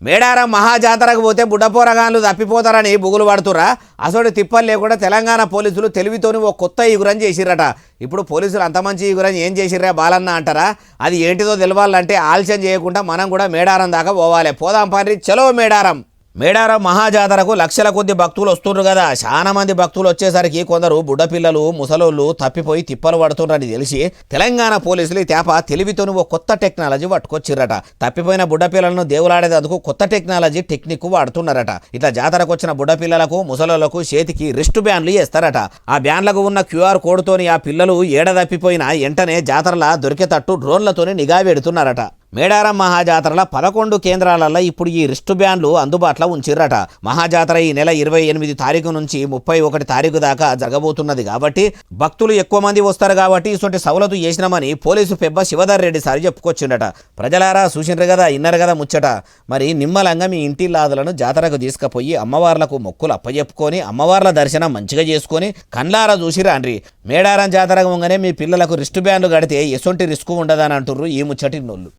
మేడారం మహాజాతరకు పోతే బుడ్డపోరగాన్లు తప్పిపోతారని బుగులు పడుతురా. అసలు తిప్పలు లేకుండా తెలంగాణ పోలీసులు తెలివితోని ఓ కొత్త ఈగురం చేసిరట. ఇప్పుడు పోలీసులు అంత మంచి ఈగురం ఏం చేసిర్రా బాలన్న అంటారా? అది ఏంటిదో తెలవాలంటే ఆలస్యం చేయకుండా మనం కూడా మేడారం దాకా పోవాలి. పోదాం పండ్రి, చలో మేడారం. మేడారం మహాజాతరకు లక్షల కొద్ది భక్తులు వస్తుండ్రు కదా. చాలా మంది భక్తులు వచ్చేసరికి కొందరు బుడ్డపిల్లలు ముసలోళ్ళు తప్పిపోయి తిప్పలు పడుతుండ్రని తెలిసి తెలంగాణ పోలీసులు తేప తెలివితోని ఓ కొత్త టెక్నాలజీ పట్టుకొచ్చిర్రట. తప్పిపోయిన బుడ్డపిల్లలను దేవులాడేందుకు కొత్త టెక్నిక్ వాడుతున్నారట. ఇట్లా జాతరకు వచ్చిన బుడ్డపిల్లలకు ముసలోళ్లకు చేతికి రిస్ట్ బ్యాండ్లు వేస్తారట. ఆ బ్యాండ్లకు ఉన్న QR కోడ్తోని ఆ పిల్లలు ఏడ తప్పిపోయినా వెంటనే జాతరలా దొరికేటట్టు డ్రోన్లతోని నిఘా పెడుతున్నారట. మేడారం మహాజాతరల 11 కేంద్రాలలో ఇప్పుడు ఈ రిస్ట్ బ్యాండ్లు అందుబాటులో ఉంచిర్రట. మహాజాతర ఈ నెల 28 తారీఖు నుంచి 31 తారీఖు దాకా జరగబోతున్నది కాబట్టి భక్తులు ఎక్కువ మంది వస్తారు కాబట్టి ఇటువంటి సవలతు చేసినామని పోలీసు పెబ్బ శివధర్ రెడ్డి సారి చెప్పుకొచ్చిండట. ప్రజలారా చూసిండ్రు కదా, ఇన్నరు కదా ముచ్చట. మరి నిమ్మలంగా మీ ఇంటి లాదులను జాతరకు తీసుకుపోయి అమ్మవార్లకు మొక్కులు అప్పచెప్పుకొని అమ్మవార్ల దర్శనం మంచిగా చేసుకొని కండ్లారా చూసిరాండ్రి. మేడారం జాతరకు ముంగనే మీ పిల్లలకు రిస్ట్ బ్యాండ్లు కడితే ఎసొంటి రిస్క్ ఉండదని అంటుర్రు ఈ ముచ్చటి నోళ్ళు.